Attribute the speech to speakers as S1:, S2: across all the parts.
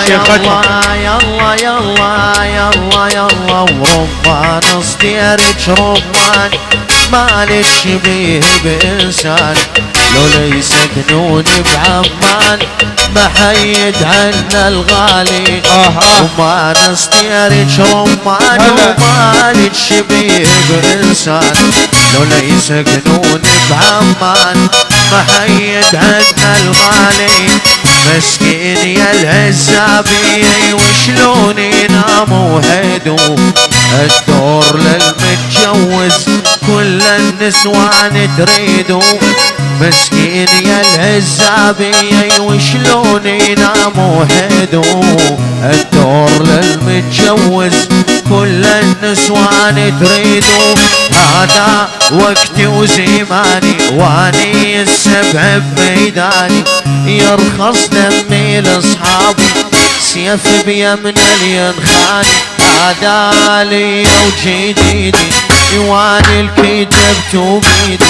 S1: شيختنا
S2: يلا ورمان اصديرك رمان مالك شبيه بإنسان لو يسكنون بعمان محيد عنا الغالي وما نصديرك رمان ومالك شبيه بإنسان لو يسكنون بعمان محيد عنا الغالي مسكين يا العزابية وشلون يناموا هدوا الدور للمتجوز كل النسوان تريدوا مسكين يا العزابية وشلون يناموا هدوا الدور للمتجوز كل النسوان تريدوا هذا وقتي وزماني واني السبع بميداني يرخص دمي لاصحابي سيف بيمن الينخاني هذا لي وجديدي واني الكتبت بيدي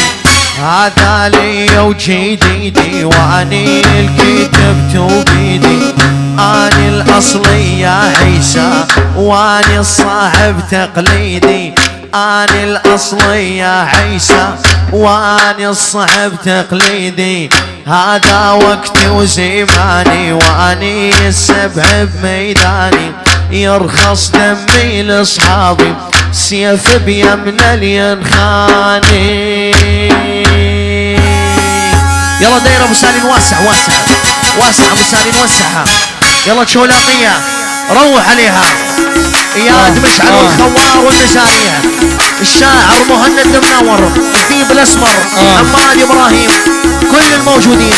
S2: هذا لي وجديدي واني الكتبت بيدي اني الاصلي يا عيسى واني الصاحب تقليدي اني الاصلي يا عيسى واني الصاحب تقليدي هذا وقتي وزماني واني السبع بميداني يرخص دمي لاصحابي سيف بيمن الينخاني يلا دايره ابو سالين واسع ابو سالين وسعها يلا شولاقيه روح عليها اياد مشعل والخوار والمزاريه الشاعر مهند منور الديب الاسمر حماد ابراهيم كل الموجودين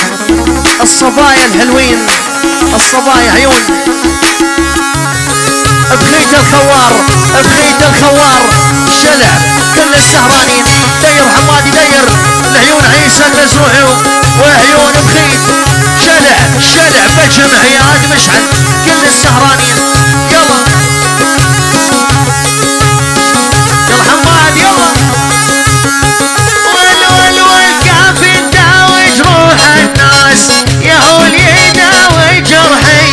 S2: الصبايا الحلوين الصبايا عيون بخيت الخوار الشلع كل السهرانين دير حمادي دير العيون عيسى المزروعي وعيون بخيت شلع بجمع عياد مشعل كل السهرانين يلا حماد يلا والكافي يداوي جروح الناس يهول يداوي جرحي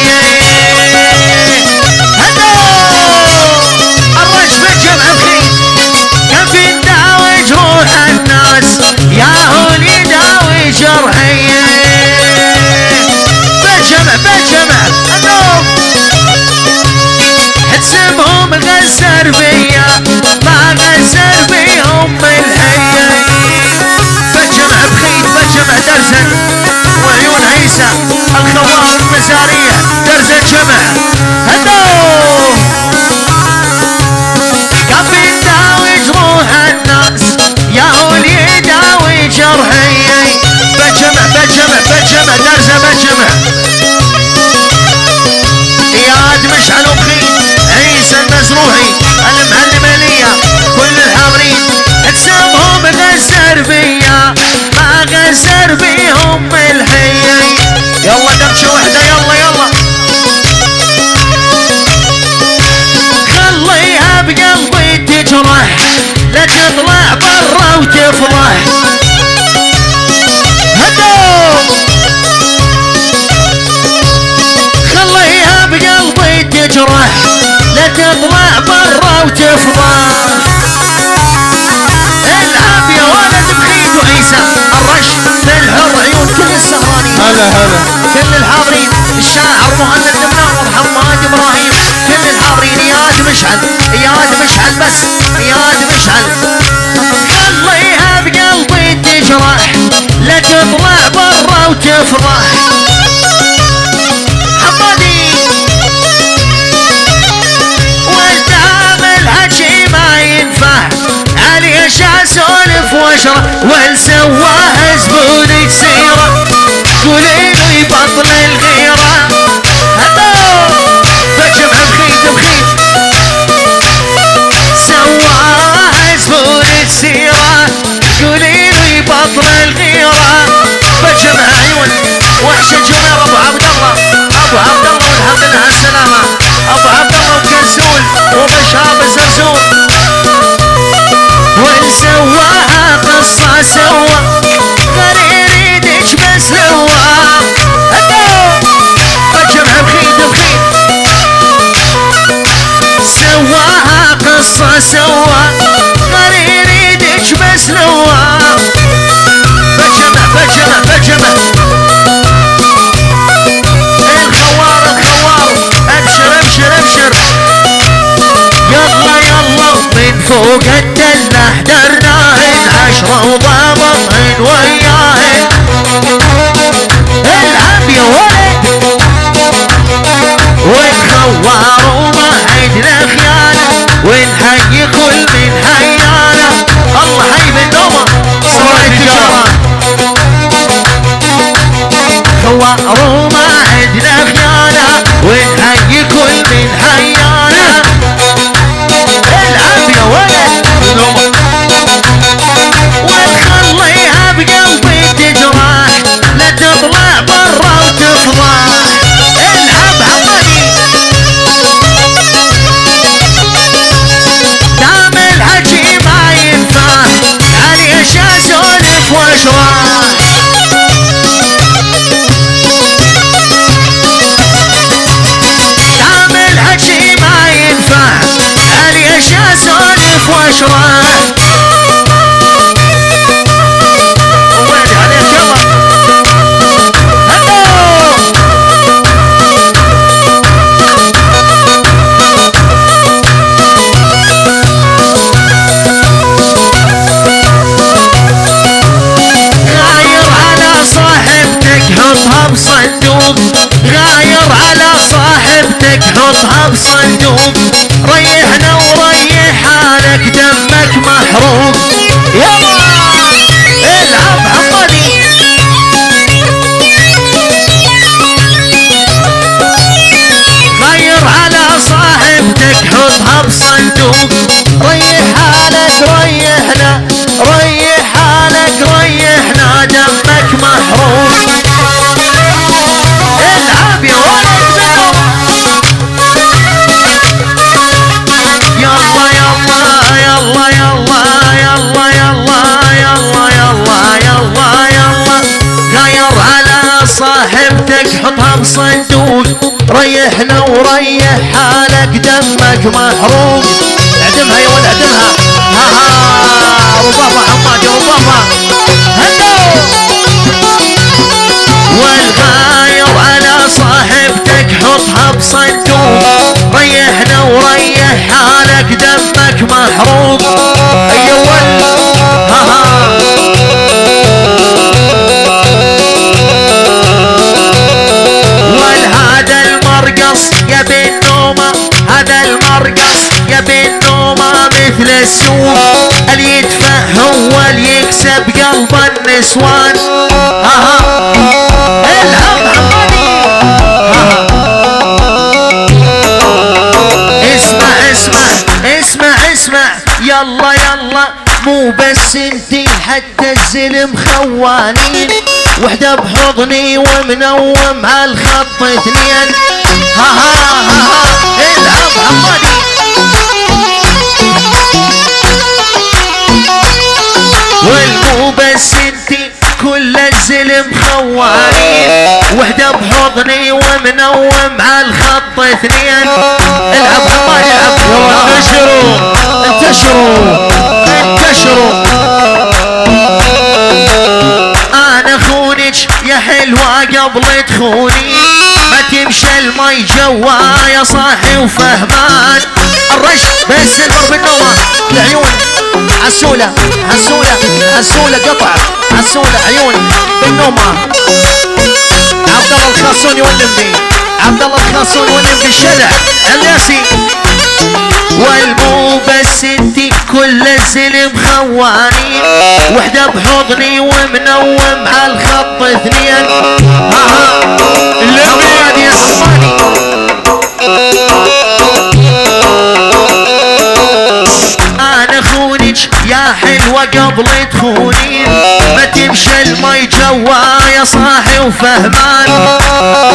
S2: ياهو يداوي جرحي بجمع النوم حتسمهم غسر بيا ما غسر بيهم الحية بجمع درزا وعيون عيسى الخوار المزارية درزا جمع النوم كان بيداوي جروح الناس ياهو يداوي جرحي بجمع درزة بجمع اياد مشعل وبخيت عيسى المزروعي المعلمانية كل الحاضرين حسابهم غسر بيا ما غسر بيهم الحية يلا دمشة وحدة يلا خليها بقلبي تجرح لا تطلع برا وتفرح خليها بقلبي تجرح لا تطلع برا وتفرح العب يا ولد بخيت وعيسى الرش للحر عيون كل السهرانين
S1: هلا
S2: كل الحاضرين الشاعر مهند منور حماد ابراهيم كل الحاضرين اياد مشعل بس اياد مشعل خليها بقلبي تجرح لا تطلع برا وتفرح حمادي والتعامل هالشي ما ينفع عليش اسولف واشرح والسواها زبونك سيره قولي لي بطل الغيره بجمع بخيت سواها زبونك سيره قولي لي بطل الغيره بجمع عيون وحش الجمير ابو عبد الله والحمد لله على السلامه ابو عبد الله وكنسول وبشاب الزرزور ونسواها قصه سوا غريري وقد احترناهن 10 وضابطهن وياهن. العب يا ولد ونخوار وما عندنا خيانة ونحيي كل من حيانا. الله حي بالنومة صلاة الجرى خوار وما عندنا خيانة ونحيي كل من حيانا. العب يا ولد ونخليها بقلبي تجرح لا تطلع برا وتفضح. العب عمالي دام الحكي ما ينفع علي ايش اسولف واشرح. دام الحكي ما ينفع علي ايش اسولف واشرح. وين عليك يلا هلو غاير على صاحبتك حطها بصندوق. غاير على صاحبتك حطها بصندوق. ريحنا وريح حالك دمك محروق. يلا العب عمالي غير على صاحبتك حطها بصندوق. ريح حالك ريحنا ريح حالك ريحنا دمك محروق. العب يا ولد منهم يلا يلا يلا يلا يلا يلا يلا يلا يلا. غير على صاحبتك حطها بصندوق. ريحنا وريح حالك دمك محروق. اعدمها يا ولد اعدمها. ها ابو بابا حماد يا ابو بابا هلو. والغاير على صاحبتك حطها بصندوق. ريحنا وريح حالك دمك محروق. اي ولد ها والهذا المرقص يا بالنومة. هذا المرقص يا بالنومة مثل السوق. اللي يدفع هو اللي يكسب قلب النسوان. العب عمالي اسمع اسمع اسمع اسمع يلا يلا. مو بس انتي حتى الزلم خوانين. وحدة بحضني ومنوم عالخط 2. العب عمالي والمو بس انتي كل الزلم خوانين. وحدة بحضني ومنوم عالخط 2. العب عمالي العب انتشروا انتشروا انتشروا. انا خونك يا حلوة قبل تخوني. ما تمشى المي جوايا صاحي وفهمان. الرش بس البر بالنومة العيون عسولة عسولة عسولة قطع عسولة عيون بالنومة. عبد الله الخاصون يولم بي. عبد الله الخاصون يولم بي الشلع الياسي. والمو بس انتي كل الزلم خوانين. وحدة بحضني ومنوم عالخط 2. اللمبي يا حماني انا خونك يا حلوة قبل تخونين. ما تمشى المي جوايا صاحي وفهمان.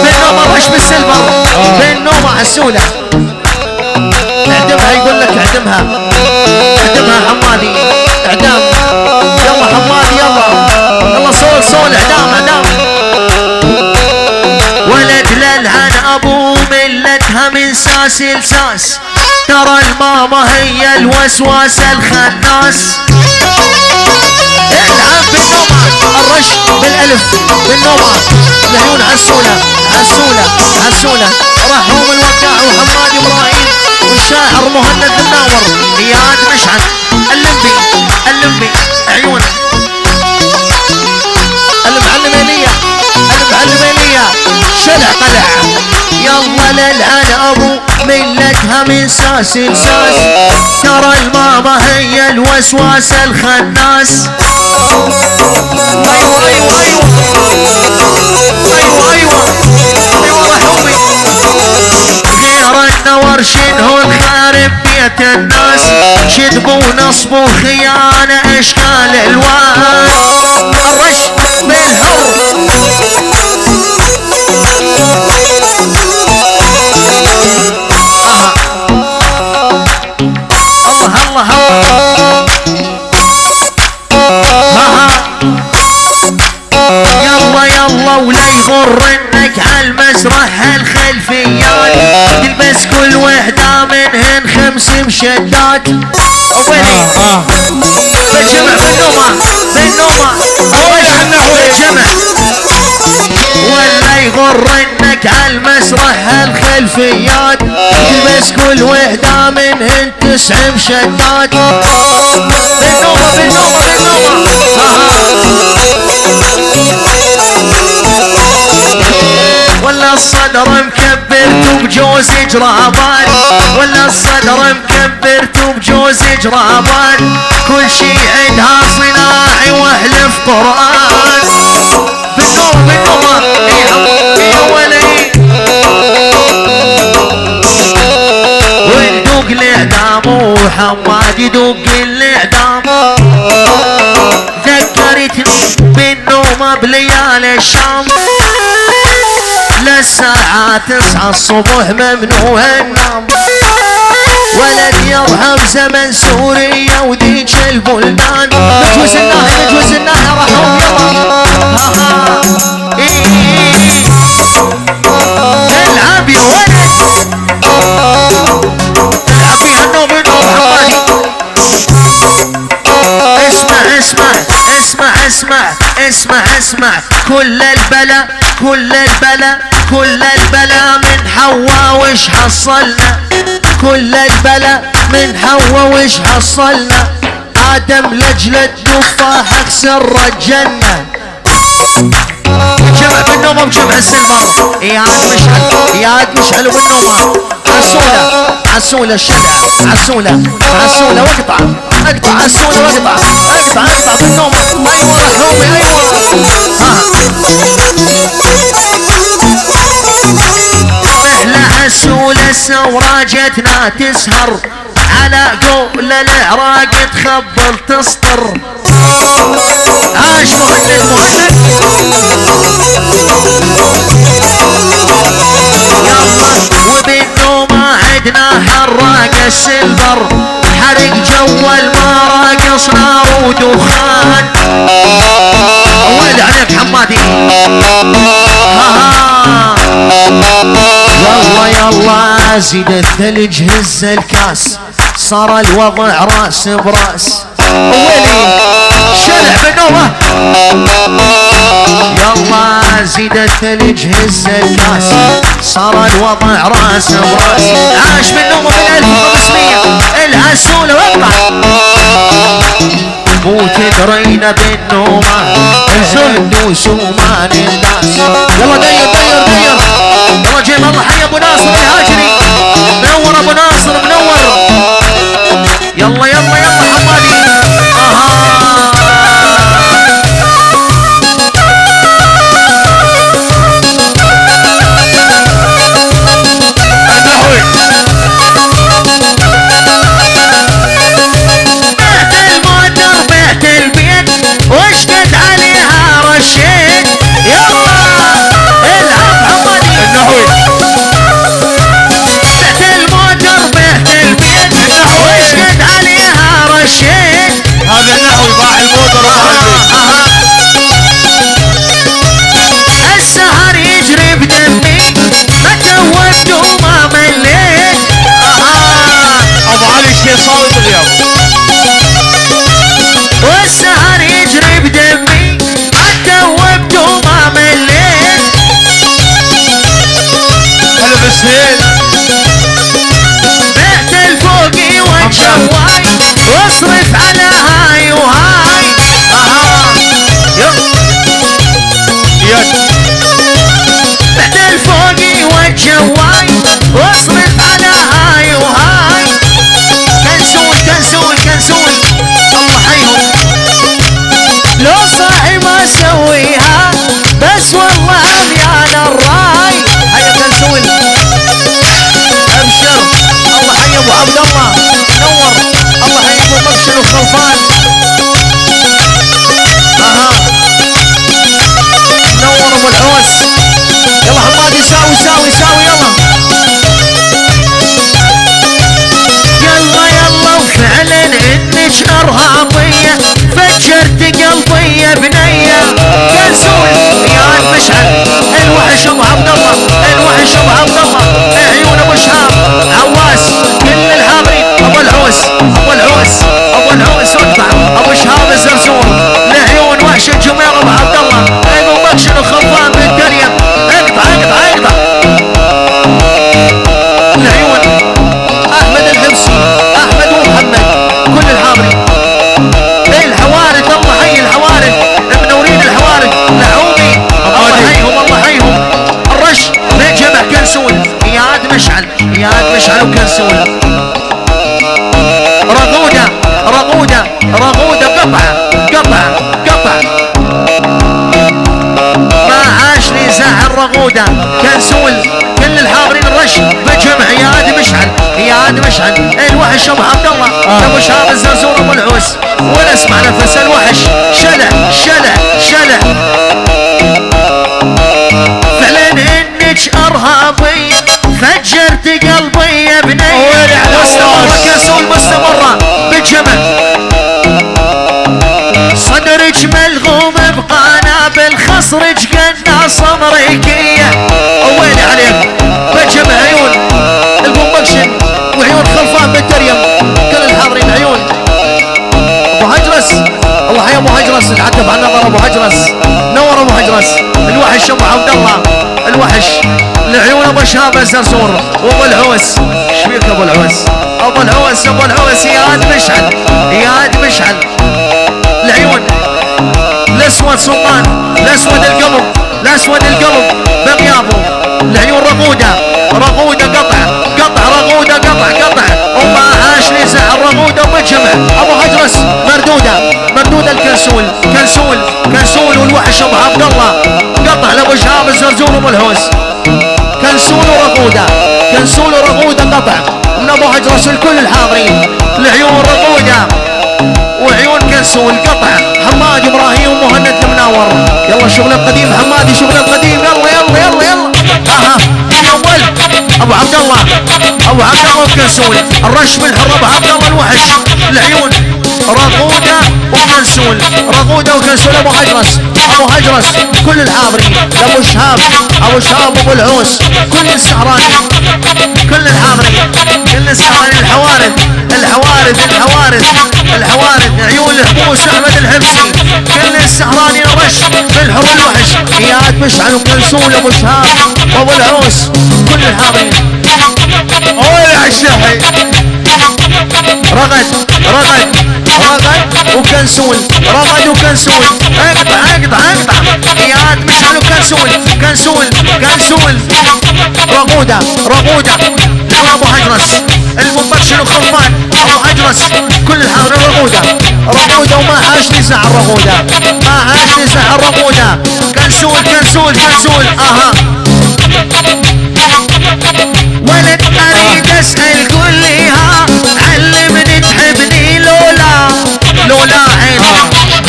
S2: بالنومة رش بالسلفر بالنومة عسولة. اعدمها يقول لك اعدمها اعدمها حمادي اعدام. يلا حمادي يلا يلا صول صول اعدام اعدام. ولد للهن ابو ملتها من ساس لساس. ترى الماما هي الوسواس الخناس. العب بالنومة الرش بالالف بالنومة. العيون عسولة عسولة عسولة. رحوم الوقاع وحمادي ابراهيم والشاعر مهند الناور اياد مشعل. اللمبي اللمبي عيون المعلمينية المعلمينية شلع قلع يلا للعنب ملتها من ساس لساس ترى الماما هي الوسواس الخناس ايوه ايوه ايوه ايوه ايوه رحومي غير النور شنو الخارب بيت الناس شذب ونصب وخيانة اشكال الوان الرش بالهر الله الله يلا يلا ولا يغرنك عالمسرح الخلفيات تلبس كل وحدة منهن 5 مشدات ولي بالجمع بالنومة بالنومة بالجمع ولا يغرنك عالمسرح الخلفيات تلبس كل وحدة منهن 9 مشدات بالنومة بالنومة بالنومة ولا الصدر مكبرته بجوز جرابان ولا الصدر مكبرته بجوز جرابان كل شي عندها صناعي واحلف قرآن بالنوم بالنوم يا ولي وندوق الاعدام وحماد يدوق الاعدام ذكرتني بالنوم بليالي الشام للساعة 9 الصبح ممنوع النوم ولد يرحم زمن سوريا وذيك البلدان نجوز الناهي نجوز الناهي رحوم يلا العب يا ولد العب فيها النوم النوم حمادي اسمع اسمع اسمع اسمع اسمع كل البلا كل البلا كل البلا من حوا وش حصلنا كل البلا من حوا وش حصلنا آدم لجل التفاح خسر الجنة جمع بالنوم بجمع السلفر ياد مشعل بالنوم عسولة عسولة الشدع عسولة عسولة واقطع اقطع عسولة واقطع اقطع اقطع بالنوم ايوه رحومي ايوه احلى عسولة سوراجتنا تسهر على قول العراق تخبل تسطر عاش مهند مهند يلا وبالنوم عدنا حراق السلفر حرق جوا المراقص نار ودخان ويلي عليك حمادي يلا يلا زيد الثلج هز الكاس صار الوضع راس براس ويلي شلع بنومه يلا زيد الثلج هز الكاس صار الوضع راس براس عاش بالنومه من 1500 العسوله واقطع مو تدرينا بالنومه الزندوس وما ننداس يلا دير دير دير يلا جيب الله حي ابو ناصر الهاجري منور ابو ناصر منور يلا يلا يلا حمادي السهر يجري بدمي ما توجت وما مليت
S1: ابو علي الشيء صامت اليوم
S2: والسهر يجري بدمي ما توجت وما مليت
S1: هلا بالسهيل
S2: بعت الفوقي والجواي واصرف يلا حمادي ساوي ساوي ساوي يلا يلا يلا وفعلا انك ارهابية فجرت قلبي يا بنية كنسول يا مشعل الوحش ابو عبد الله الوحش ابو عبد الله عيون ابو شهاب عواس كل الحاضرين ابو العوس ابو العوس ابو العوس ادفع ابو شهاب الزرزور لعيون وحش الجميل ابو عبد الله ابو مكشن وخفان بالدنيا اقطع اقطع اقطع العيون احمد الحمصي احمد ومحمد كل الحاضرين الحوارث الله حي الحوارث منورين الحوارث لعومي الله حيهم الله حيهم الرش بجمع كنسول اياد مشعل اياد مشعل وكنسول رغودة رغودة رغودة قطع قطع قطع ما عاش لي زعل رغودة كنسول كل الحاضرين الرش بجمع اياد مشعل اياد مشعل الوحش ابو عبد الله ابو شهاب الزرزور ابو العوس ولا اسمع نفس الوحش شلع شلع شلع فعلا انك ارهابي فجرت قلبي يا بني مستمرة كنسول مستمرة بالجمع صدرك ملغوم بقنابل خصرك قناص امريكية وين عليك بجمع عيون البومبكشن وعيون خلفان بالتريم كل الحاضرين عيون ابو هجرس الله حي ابو هجرس العتب عن نظر ابو هجرس نور ابو هجرس الوحش ابو عبد الله الوحش لعيون ابو شهاب الزرزور وابو العوس ايش فيك ابو العوس ابو العوس ابو العوس ياد مشعل ياد مشعل العيون الاسود سلطان الاسود القلب الاسود القلب بغيابه العيون رغوده رغوده قطع قطع رغوده قطع قطع وما عاش نزع الرغوده وبالجمع ابو هجرس مردوده مردوده الكنسول كنسول كنسول والوحش ابو عبد الله قطع لابو شهاب الزرزور وابو الهوس كنسول ورغوده كنسول ورغوده قطع من ابو هجرس الكل الحاضرين العيون رغوده وعيون كنسول قطع حمادي ابراهيم ومهند المناور يلا شغل القديم حمادي شغل القديم يلا يلا يلا يلا اها اول ابو عبد الله ابو عبد الله وكنسول الرش بالحر ابو عبد الله الوحش العيون رغوده وكنسول رغوده وكنسول ابو هجرس ابو هجرس كل الحاضرين ابو شهاب ابو شهاب ابو العوس كل السهرانين كل الحاضرين كل السهرانين الحوارث الحوارث الحوارث الحوارث عيون الحبوس احمد الحمصي كل السهرانين الرش بالحر الوحش اياد مشعل وكنسول ابو شهاب وابو العوس كل الحاضرين
S1: ولا الشحي
S2: رغد رغد رغد وكنسول رغد وكنسول اقطع اقطع اقطع اياد مشعل وكنسول كنسول كنسول رغوده رغوده ابو هجرس المبشر وخرفان ابو هجرس كل الحاضرين رغوده رغوده وما عاش نزع الرغوده ما عاش نزع الرغوده كنسول كنسول كنسول اها ولد اريد اسال كلها علمني تحبني لولا لولا عين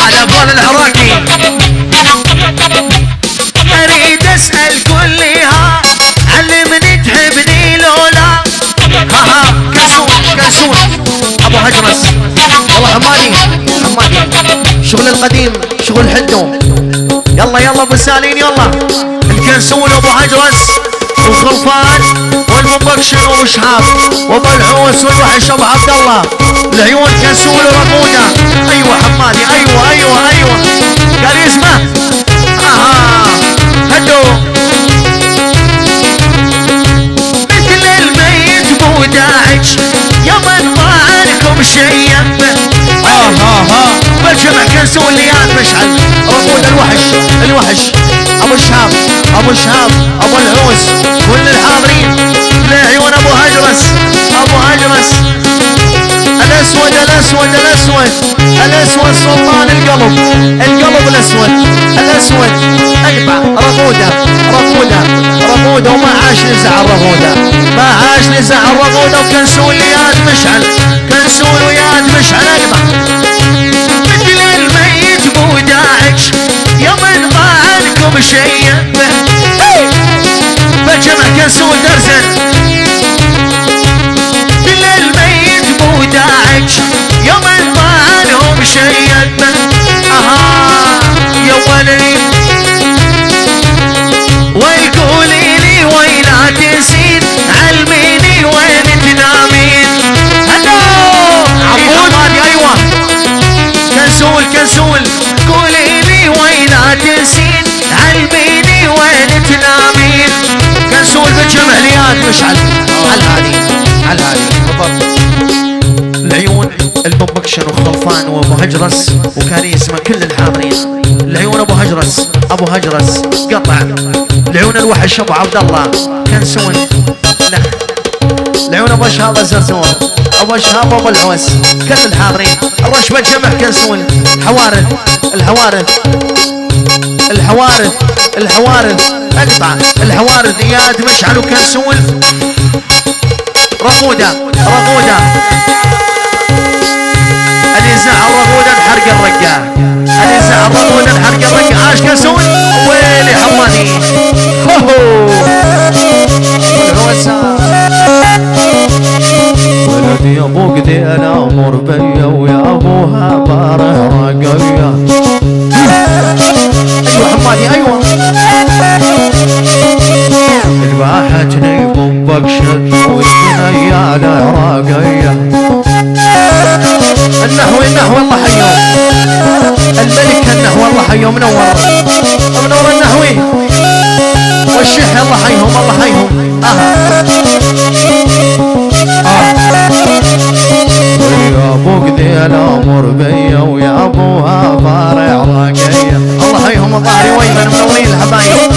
S2: على قول العراقي اريد اسال كلها علمني تحبني لولا ها ها كنسول كنسول ابو هجرس يلا حمادي حمادي شغل القديم شغل حدو يلا يلا ابو سالين يلا الكنسول ابو هجرس وخلفان والمبكشن وابو شهاب وابو العوس والوحش ابو عبد الله العيون كنسول ورغوده ايوه حمادي ايوه ايوه ايوه كاريزما اها هدو مثل الميت بوداعك يا من ضاعنكم شيب بالجمع كنسول ليان مشعل رغوده الوحش الوحش ابو شهاب ابو شهاب ابو العوس كل الحاضرين لعيون ابو هجرس ابو هجرس الاسود الاسود الاسود الاسود سلطان القلب القلب الاسود الاسود اقطع رغوده رغوده رغوده وما عاش نزع الرغوده ما عاش نزع الرغوده وكنسول ياد مشعل كنسول وياد مشعل اقطع مثل الميت بوداعك يا من ضاعنكم شيء ابو درزن للميت بوداعك يوم طالهم شيدنا يا ولي ويقولي لي ويلا تنسين علميني وين تنامين هلو عبود ايوه كنسول قولي لي ويلا تنسين علميني وين تنامين كنسول بالجمهريات مشعل على الهادي بالضبط العيون البومبكشن وخلفان وابو هجرس وكاريزما كل الحاضرين العيون ابو هجرس قطع العيون الوحش ابو عبد الله كنسون العيون ابو شهاب زرزور ابو شهاب ابو العوس كل الحاضرين الرشبه جمع كنسون الحوارث اقطع الحوارث اياد مشعل وكنسون رغوده اللي زعل رغوده الحرق الرقه عاش كنسون ويلي حماني ولدي ابوك دي الامر بيا ويا ابوها باره راقيه ايوه حماني ايوه ذبحتني بومبكشن والبنياله راقيه النحو الله حيوم الملك النحو الله حيوم منور النحوي والشيح الله حيهم ويا ابوك ذي الامر بيا ويا ابوها بارع راقيه الله حيهم الظهري ويمن منورين الحبايب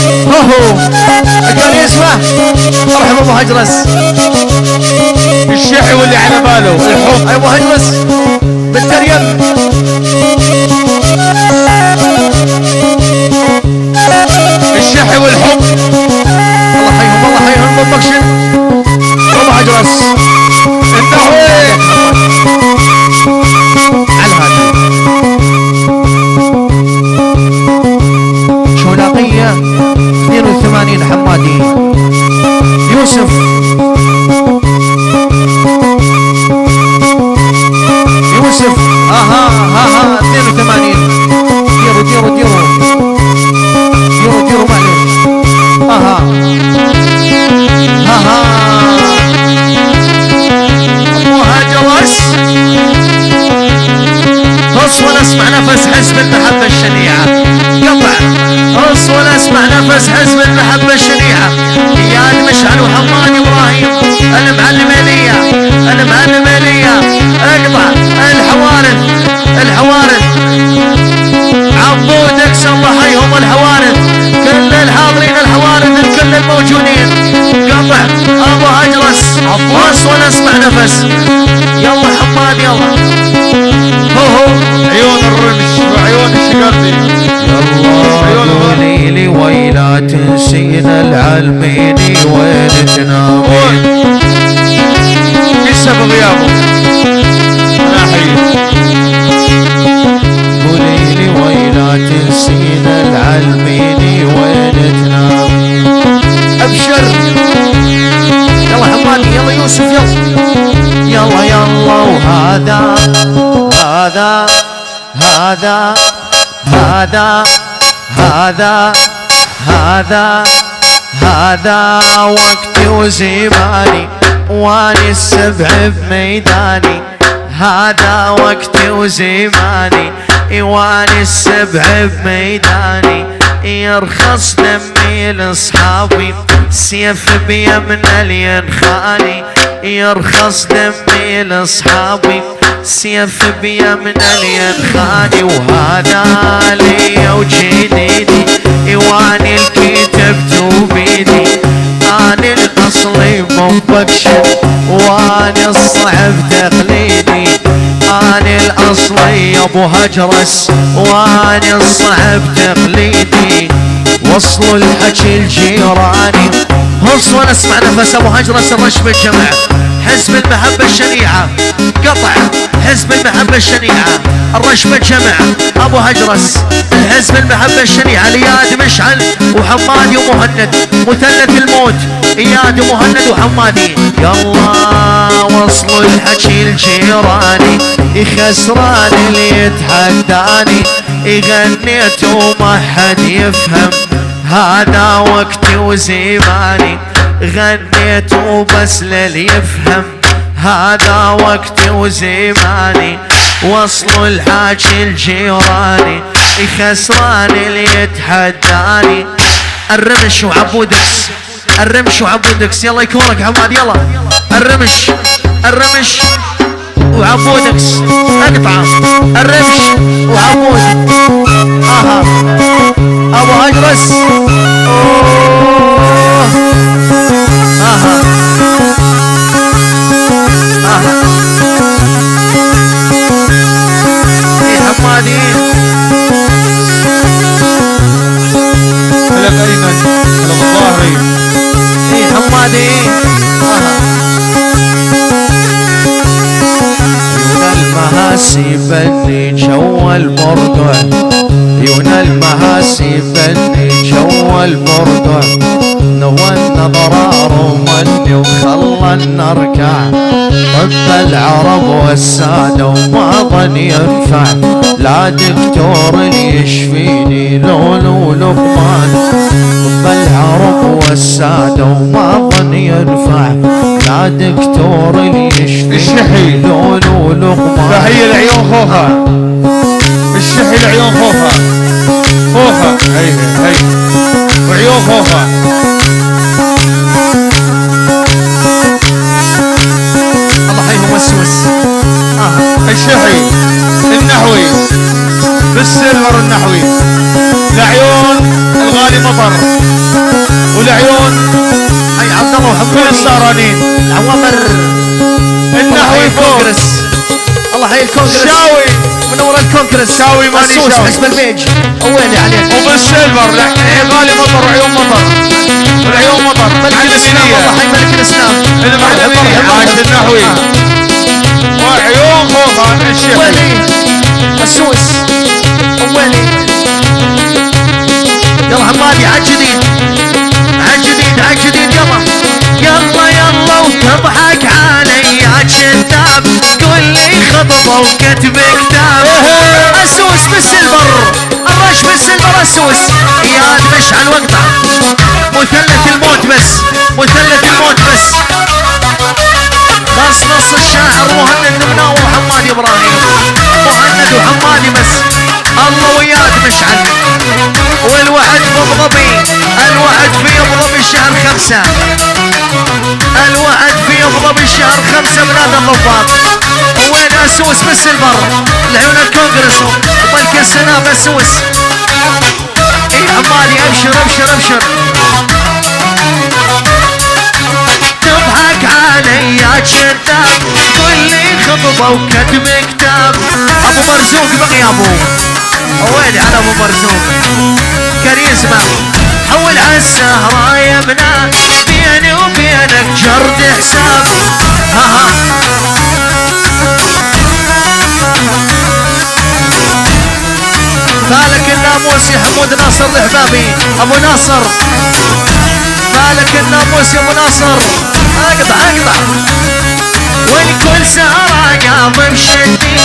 S2: قال يسمع مرحبا ابو هجرس
S1: الشيحي واللي على باله الحب
S2: ابو هجرس بالتريم
S1: الشيحي والحب
S2: الله حيهم بومبكشن ابو هجرس
S1: النحوي
S2: على الهادي شولاقية 82 حمادي يوسف ها 82 ديروا معلش ابو هجرس اصول اسمع نفس حزب المحبة الشنيعة قطع اصول اسمع نفس حزب المحبة الشنيعة اياد مشعل وحمان ابراهيم المعلمية اقطع الحوارث عبودك الله حيهم الحوارث كل الحاضرين الحوارث الكل الموجودين قطع ابو هجرس اصول اسمع نفس يلا حماد يلا
S1: عيون الرمش وعيون الشقردي
S2: يلا ليلي ويلا تنسينا العلميني وين تنامين
S1: ايش سبب غيابه انا احييك
S2: قوليلي ويلا تنسينا العلميني وين تنامين ابشر يلا حماني يلا يوسف يلا وهذا وقتي وزماني واني السبع بميداني هذا وقتي وزماني واني السبع بميداني يرخص دمي لاصحابي سيف بيمنا لينخاني يرخص دمي لاصحابي سيف بيمنا لينخاني وهذا لي وجديدي واني الكتبت بيدي اني الاصلي بومبكشن واني الصعب تقليدي اني الاصلي يا ابو هجرس واني الصعب تقليدي وصلوا الحكي الجيراني وصلوا نسمع نفس ابو هجرس الرشب الجمع حزب المحبة الشنيعة قطع حزب المحبة الشنيعة الرشبة جمع ابو هجرس، الحزب المحبة الشنيعة لياد مشعل وحمادي ومهند، مثلث الموت اياد ومهند وحمادي. يلا وصلوا الحكي الجيراني، يخسران اللي يتحداني، غنيت وما حد يفهم هذا وقتي وزماني، غنيت وبس للي يفهم هذا وقتي وزماني. وصلوا الحاكي الجيراني، يخسران اللي يتحداني. الرمش وعبودكس، الرمش وعبودكس، يلا يكونك حماد يلا. الرمش الرمش وعبودكس، اقطع الرمش وعبود. اها ابو هجرس. اها اها اي حمادي.
S1: هلا ايمن، هلا بالظاهري.
S2: اي حمادي. اها المهاسي بني جو البردع، عيون المهاسي بني جو البردع، نوى النظرار ومني وخلى نركع، طب العرب والسادة وما ظن ينفع، لا دكتور يشفيني لولو لقمان، طب العرب والسادة وما ظن ينفع، لا دكتور يشفيني لولو لقمان.
S1: فهي العيون خوفة، الشحي العيون خوفة خوفة، هي وعيون خوفة.
S2: الله حيهم وسوس.
S1: الشحي النحوي بالسيلفر النحوي، العيون الغالي مطر، والعيون
S2: حي عبد الله وحمود
S1: السهرانين،
S2: العوامر
S1: النحوي فوق.
S2: الله حي الكونغرس
S1: شاوي
S2: منور الكونغرس،
S1: شاوي ماني شاوي
S2: حسب البيج ويلي عليك.
S1: وبالسيلفر غالي مطر وعيون مطر، والعيون مطر
S2: ملك الاسلام. الله حي ملك الاسلام
S1: المعلمينية عاش النحوي، وعيون خوفة الشيخ
S2: ويلي السوس ويلي. يلا حمادي عالجديد عالجديد عالجديد. يلا يلا يلا وتضحك علي يا كذاب، قول لي خطبه وكتب كتاب. السوس بالسلفر، الرش بالسلفر السوس، اياد مشعل واقطع، مثلث الموت بس، مثلث الموت بس. خاص نص الشاعر مهند مناوي وحمادي ابراهيم، مهند وحمادي بس. الله وياك مشعل، والوعد بابو ظبي، الوعد في ابو ظبي الشهر 5، الوعد في ابو ظبي الشهر 5 بلاد الضباط. وين السوس بالسلفر، العيون الكونغرس وملك السناب السوس. اي حمادي ابشر ابشر ابشر. تضحك علي يا كذاب، قول لي خطبه وكتب كتاب. ابو مرزوق بغيابه، ويلي على ابو مرزوق كاريزما. حول عالسهرة يا بنا، بيني وبينك جرد حساب. ها فالك الناموس يا حمود ناصر الحبابي، ابو ناصر فالك الناموس يا ابو ناصر. اقطع اقطع. والكل سهرة قاضي بشدي،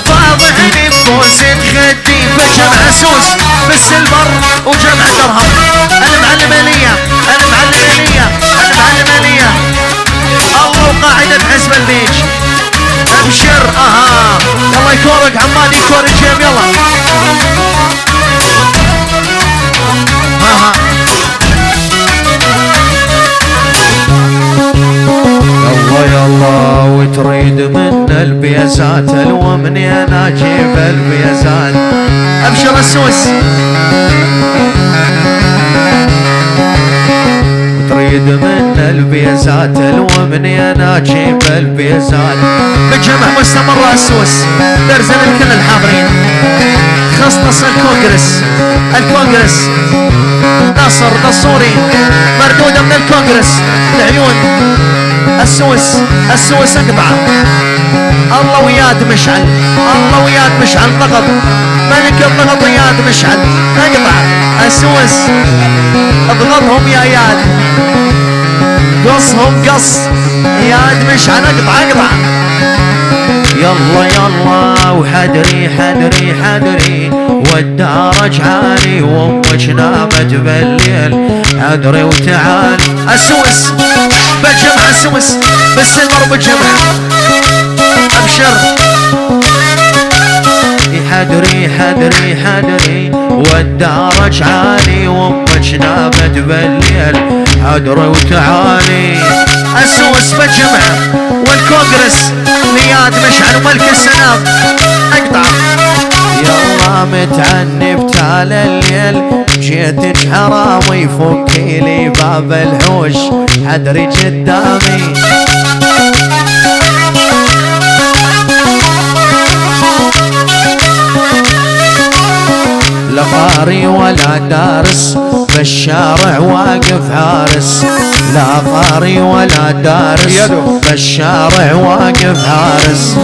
S2: فاضحني ببوسة خدي. فجمع سوس بالسلفر وجمع درهم. المعلمانية المعلمانية المعلمانية. الله وقاعدة حزب البيج. ابشر. اها يلا يكورك عماد، يكور الجيم يلا. اها يلا يلا وتريد من البيزات، الومني انا اجيب البيزات. ابشر السوس. وتريد من البيزات، الومني انا اجيب البيزات. بالجمع مستمر السوس، درزن الكل الحاضرين. خصص الكونغرس، الكونغرس ناصر نصوري مردودة من الكونغرس. العيون السوس اقطع. الله وياد مشعل، الله وياد مشعل ضغط، ملك الضغط وياد مشعل، اقطع السوس، اضغطهم يا ياد، قصهم قص ياد مشعل، اقطع. يلا يلا وحدري حدري حدري، والدار جعاني وامك نامت بالليل، حدري وتعال السوس بالجمع، السوس بالسلمر بالجمع، ابشر. حدري حدري حدري والدار جعاني وامك نامت بالليل، حدري وتعالي السوس بالجمع، والكونغرس نياد مشعل وملك السناب، اقطع. يلا متعنب تال الليل، جيتك حرامي فكي لي باب الحوش، حدري قدامي. لا قاري ولا دارس بالشارع واقف حارس، لا قاري ولا دارس بالشارع واقف حارس.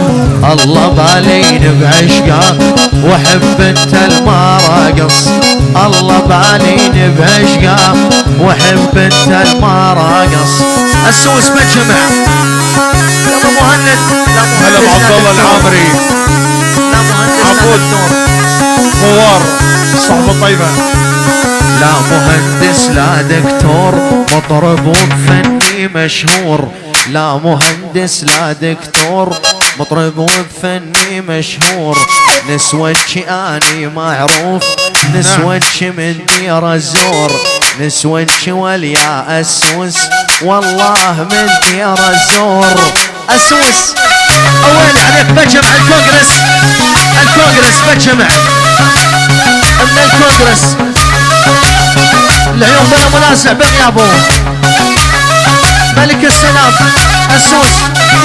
S2: الله بالين بعشقه وحب انت المراقص، الله بالين بعشقه وحب انت المراقص. السوس بالجمع يا ابو مهند،
S1: هلا بعبد الله العامري،
S2: لا مهندس
S1: عبود فوار صحبة طيبة.
S2: لا مهندس لا دكتور، مطرب وفني مشهور، لا مهندس لا دكتور، مطرب وفني مشهور. نسوتش اني معروف، نسوتش من دير الزور، نسوتش واليا السوس والله من دير الزور. السوس اول عليك بجمع الكونغرس، الكونغرس بجمع من الكونغرس، العيون بلا منازع بغيابه، ملك السلام السوس.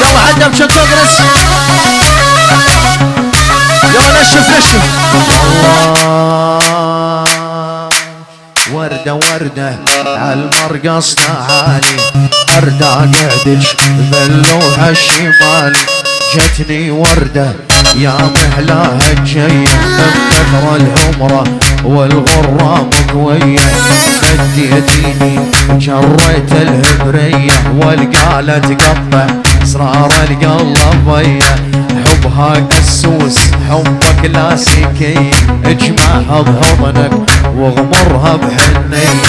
S2: يلا عدنا بشو الكونغرس، يلا نشف. الله وردة وردة عالمرقص تعالي، وردة قعدش باللوحة الشمالي، جتني وردة يا محلاها الجية، من كثر العمرة والغرة مقوية، مديتيني جريت الهبرية، والقالة تقطع اسرار القلب ضية، حبها السوس حبك كلاسيكية، اجمعها بحضنك واغمرها بحنية.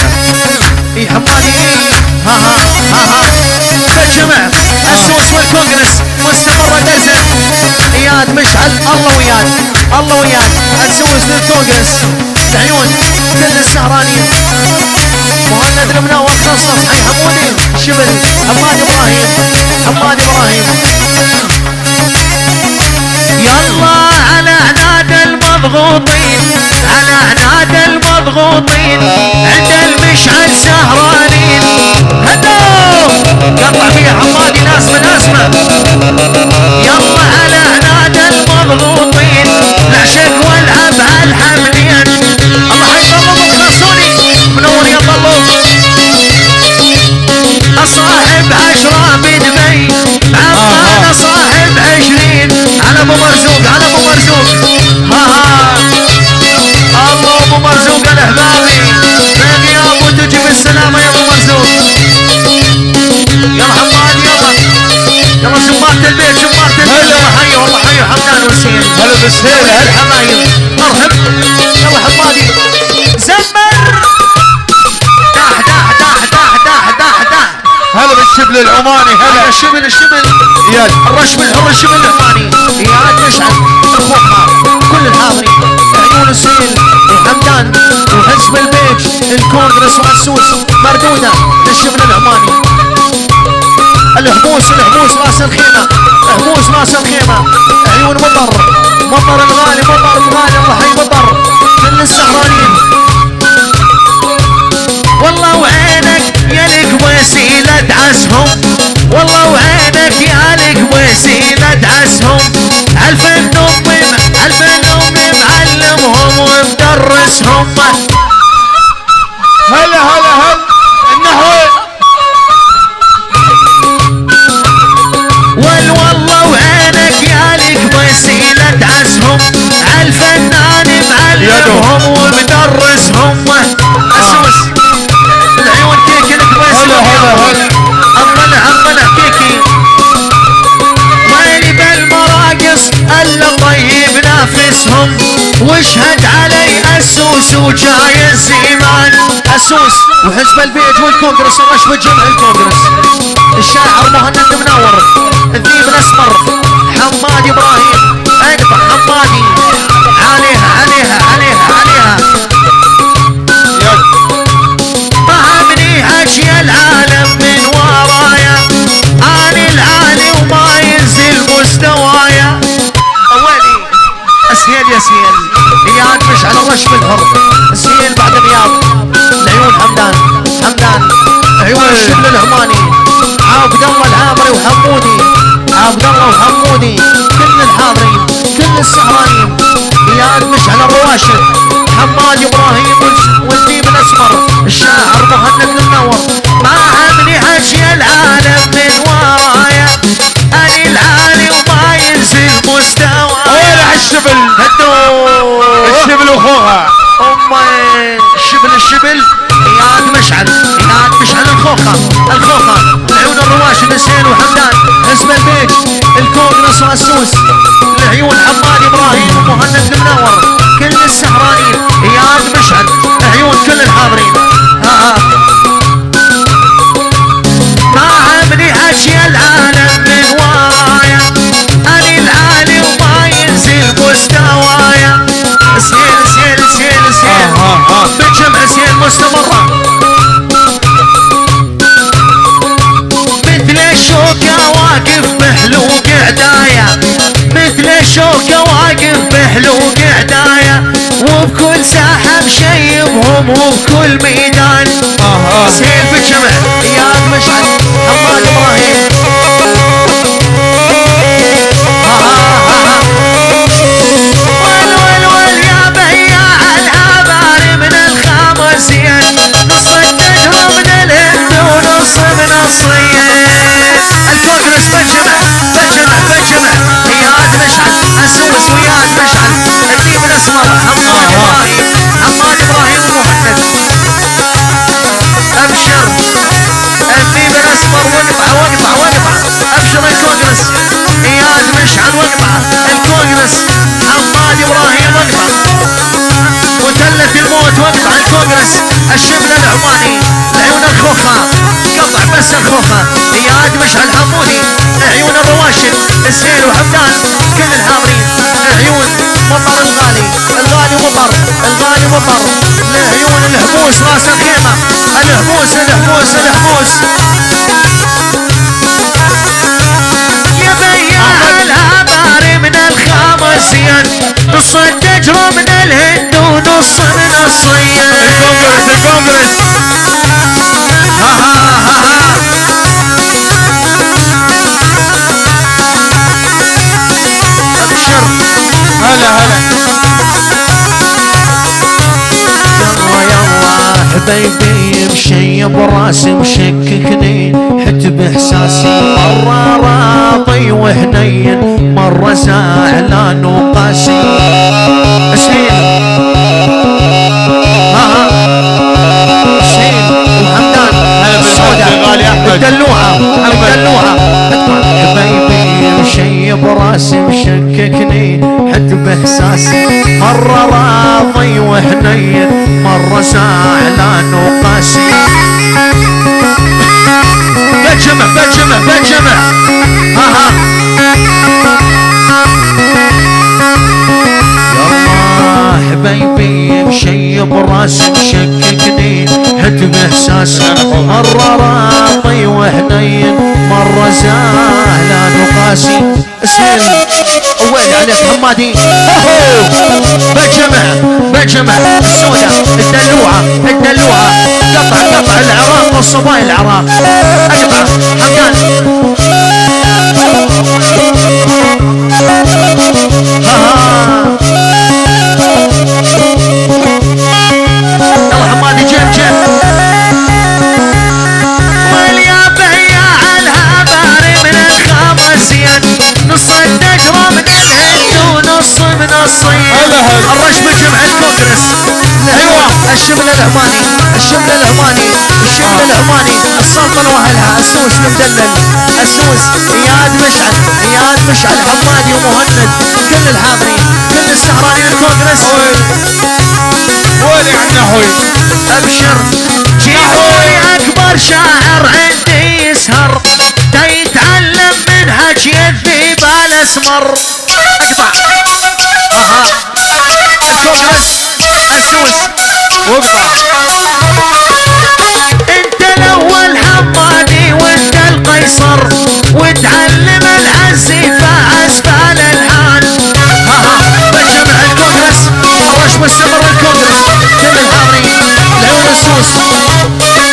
S2: اي حماني ها بالجمع السوس والكونغرس مستمرة دزة، اياد مشعل الله وياد، الله وياد السوس للكونغرس، العيون كل السهرانين، مهند المناور خاصة حي حمودي شبل، حماد ابراهيم، حماد ابراهيم. يلا على عناد المضغوطين، على عناد المضغوطين، عند المشعل سهرانين، هدو قطع فيها حمادي ناسمة ناسمة. يلا على عناد المضغوطين، العشق والعب عالحملين، الله حيطلبوا خلصوني منور يا طلوب. صاحب 10 بدبي عطانا صاحب 20، على ابو مرزوق، على ابو مرزوق، الله ابو مرزوق الاحبابي، بغيابه تجي بالسلامه يا ابو مرزوق. يلا حماد يلا زمارة البيت، زمارة البيت، والله حي والله حي حمدان وسهيل،
S1: هلا بالسهيل،
S2: هلا الحبايب مرحب. يلا حمادي زمر داح داح داح داح داح داح داح.
S1: هلا بالشبل العماني، هلا
S2: الشبل
S1: اياد
S2: الرشبل الشبل العماني، اياد مشعل اخوها كل الحاضرين، عيون السيل حمدان وحزب البيج، الكونغرس والسوس مردوده للشبل العماني. الحموس راس الخيمه، حموس راس الخيمه، عيون مطر الغالي، مطر الغالي، الله حي مطر كل السهرانين. والله وعينك يالك وسيلة عزهم، والله وعينك يالك وسيلة عزهم، عالفن معلمهم ومدرسهم.
S1: هلا النحو
S2: ناسهم واشهد علي اسوس وجاي الزمان اسوس وحزب البيت والكونغرس الرشفة جمع الكونغرس الشاعر مهند منور الذيب الاسمر حمادي ابراهيم اقطع حمادي عليها عليها عليها عليها فهمني هجي العالم من ورايا اني العالي وما ينزل مستوايا اولي اسهيل يا سهيل اياد مش على الرشف الحر سهيل بعد غياب العيون حمدان حمدان عيون الشبل العماني عبد الله العامري وحمودي عبد الله وحمودي كل الحاضرين كل السهرانين اياد مش على الرواشد حماد ابراهيم والذيب الاسمر الشاعر مهند المنور ما همني هجي العالم من ورايا اني العالي وما ينزل مستوايا
S1: وين الشبل الشبل واخوها
S2: امي الشبل اياد مشعل الخوخه العيون الرواشد حسين وحمدان حزب البيت الكونغرس واسوس العيون حماد ابراهيم ومهند المنور كل السهرانين اياد مشعل عيون كل الحاضرين ما همني هجي العالم من ورايا اني العالي وما ينزل مستوايا سيل بجمع سيل مستمرة مثل الشوكة واقف بحلوق عدايا مثل الشوكة واقف بحلوق عدايا وبكل ساحة مشيبهم وبكل ميدان سيل بجمع اياد مشعل حماد ابراهيم والول يا بياع الابار من الخمسين نص التجرة من الهند ونص من الصين الكونغرس بجمع اياد مشعل اسوس وياد مشعل الذيب الاسمر حماد ابراهيم ومهند ابشر الذيب الاسمر وقطع ابشر الكونغرس اياد مشعل وقطع الكونغرس حماد ابراهيم وقطع مثلث الموت وقطع الكونغرس الشبل العماني العيون الخوخه قطع بس الخوخه اياد مشعل حمودي عيون الرواشد السهيل وحمدان كل الحاضرين عيون مطر الغالي مطر لعيون الهبوس راس الخيمه الهبوس يا بياع الابار من الخمسين نص التجرة من الهند ونص من الصين
S1: الكونغرس
S2: ابشر
S1: هلا
S2: يلا حبيبي مشيب راسي مشككني حت باحساسي مرة راضي وهنين مرة زعلان وقاسي اسهيل وحمدان الدلوعة حبيبي مشيب راسي مشككني حت باحساسي مرة راضي وهنين مرة زعلان وقاسي بجمع يلا حبيبي مشيب راسي مشككني حت باحساسي مرة راضي وهنين مرة زعلان وقاسي اسهل وين عليك حمادي بجمع السودة الدلوعة قطع العراق والصبايا العراق اقطع حمدان يلا حمادي جيب واليا بياع الهبار من الخمسين نص التجرة من الهند ونص من الصين الرش بجمع الكونغرس ايوه الشبل العماني السلطنة واهلها السوس المدلل السوس اياد مشعل اياد مشعل حمادي ومهند كل الحاضرين كل السهرانين الكونغرس
S1: ويلي على النحوي
S2: ابشر جيبولي اكبر شاعر عندي يسهر دا يتعلم منهج الذيب الاسمر اقطع اها الكونغرس السوس
S1: واقطع
S2: انت الاول حمادي وانت القيصر وتعلم العزيفة اسفل الهان بجمع الكونغرس الرش مستمر الكونغرس كل الحاضرين العيون السوس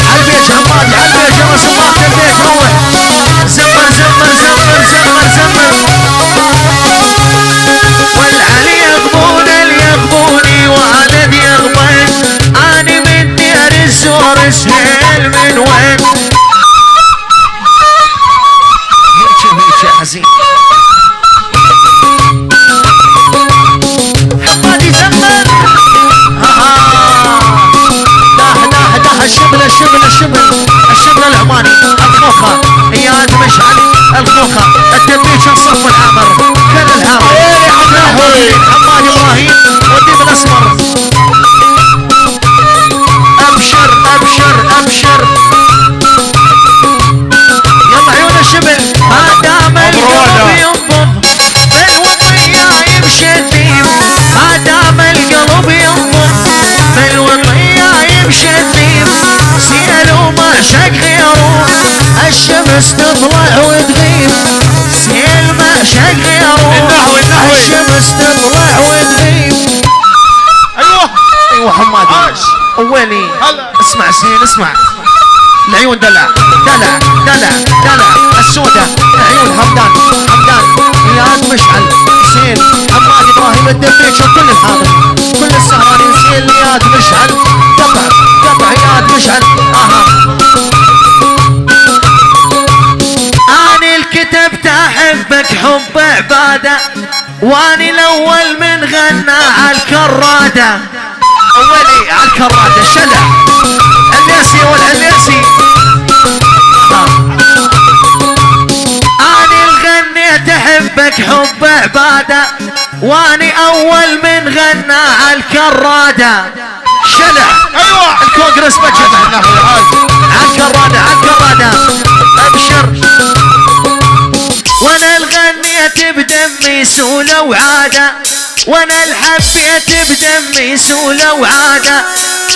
S2: عالبيت حمادي عالبيت يا راس الله البيت روح زمر زمر زمر زمر زمر والعلي يغبون يغبوني والد يغبن اني من دير الزور سهيل من وين هيك يا حزين حمادي زمر ده الشبل الشبل الشبل الشبل العماني الخوخة اياد مشعل الخوخة الدبيش الصف العامر كل العامر حمادي ابراهيم والديب الاسمر ابشر ابشر ابشر يلا عيون الشبل ما دام القلب ينبض بالوطية يمشي الذيب ما دام القلب ينبض بالوطية يمشي الذيب سيل وما شق غيره الشمس تطلع وتغيب سيل ما شق غيره الشمس تطلع وتغيب ايوه حمادي ويلي اسمع سين اسمع العيون دلع دلع دلع دلع السودة عيون حمدان حمدان اياد مشعل سين حمادي ابراهيم الدبيش وكل الحاضرين كل السهرانين سين اياد مشعل قطع قطع اياد مشعل اها اني الكتبت احبك حب عباده واني الاول من غنى عالكراده اولي عالكراده شلع الناسي والعناسي اني الغنيت احبك حب عباده واني اول من غنى عالكراده شلع
S1: ايوه
S2: الكونغرس بجمع عالكراده عالكراده ابشر وانا الغنيت بدمي سولة وعادة وانا الحبيت بدمي سولة وعادة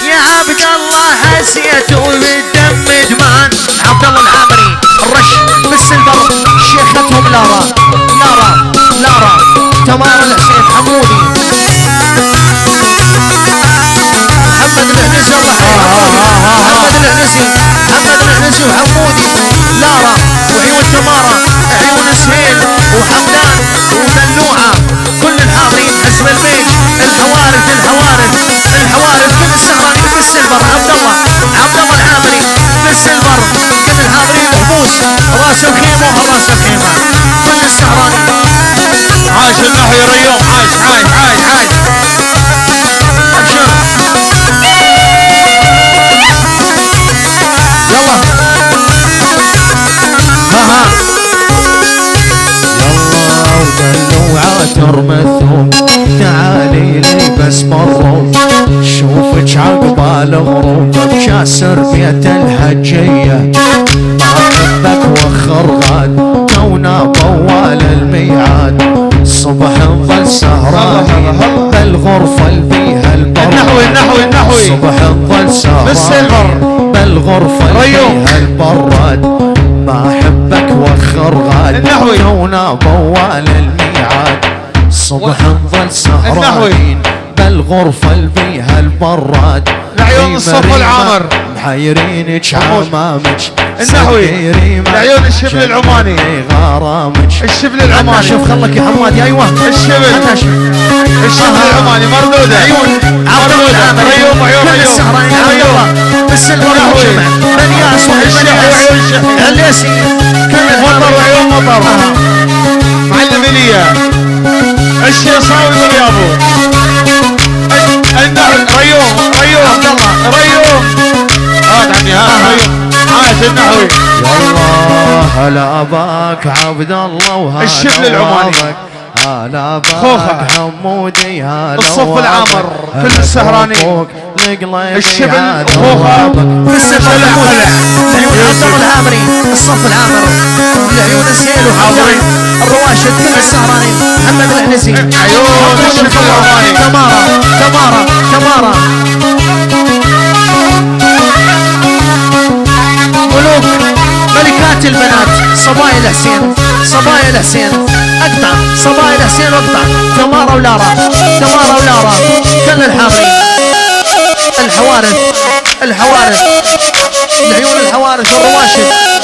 S2: يا عبد الله هسيته بالدم دمان عبد الله العامري الرش بالسلفر شيختهم لارا لارا لارا تمار الحسين حمودي محمد العنزي الله محمد العنزي محمد العنزي وحمودي لارا وعيون تمارة عيون سهيل وحمدان ودلوعة كل الحاضرين حزب البيج الحوارث الحوارث الحوارث كل السهرانين بالسلفر عبد الله العامري بالسلفر كل الحاضرين محبوس راس الخيمة وراس الخيمة كل السهرانين
S1: عاش النحوي ريوم عاش
S2: ابشر يلا ها يلا ودلوعة ترمثوم تعالي لي بس مروا شوفك عقبال غروب بكاسر بيت الحجية ما احبك وخر غاد تونا طوال الميعاد صبح نظل سهرانين بالغرفة اللي فيها
S1: النحوي
S2: صبح نظل سهرانين بالغرفة اللي فيها البراد ما احبك وخر غاد تونا طوال الميعاد صبح نظل سهرانين بالغرفة اللي فيها البراد
S1: العيون الصف العامر
S2: محيرينك عمامك
S1: النحوي العيون الشبل العماني
S2: غرامك
S1: الشبل العماني
S2: شوف خلك يا حماد ايوه
S1: الشبل العماني مردودة
S2: عيون عبد
S1: ريوم عيون
S2: ريوم بالسلفر والجمع بنياس والبنياس الليسي
S1: مطر وعيون مطر معلم ايليا الشيصاوي واليابو ريوم عبد الله ريوم هات عمي ريوم عاش النحوي
S2: يلا هلا باك عبد الله وهلا
S1: الشبل العماني.
S2: هلا
S1: خوخة.
S2: باك حمودي هلا
S1: الصف العامر كل السهرانين. الشبل خوخة
S2: في السفر العامر العيون عبد الله العامري الصف العامر العيون السيل وحاضرين الرواشد كل السهرانين محمد العنزي
S1: عيون الشبل العماني.
S2: تمارا ملوك ملكات البنات صبايا الحسين اقطع صبايا الحسين واقطع تمارا ولارا كل الحامرين الحوارث العيون الحوارث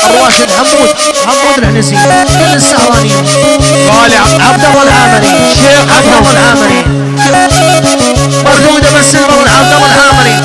S2: الرواشد حمود العنزي كل السهرانين
S1: غالي
S2: عبد الله العامري
S1: شيخ
S2: مردودة بس عبد الله العامري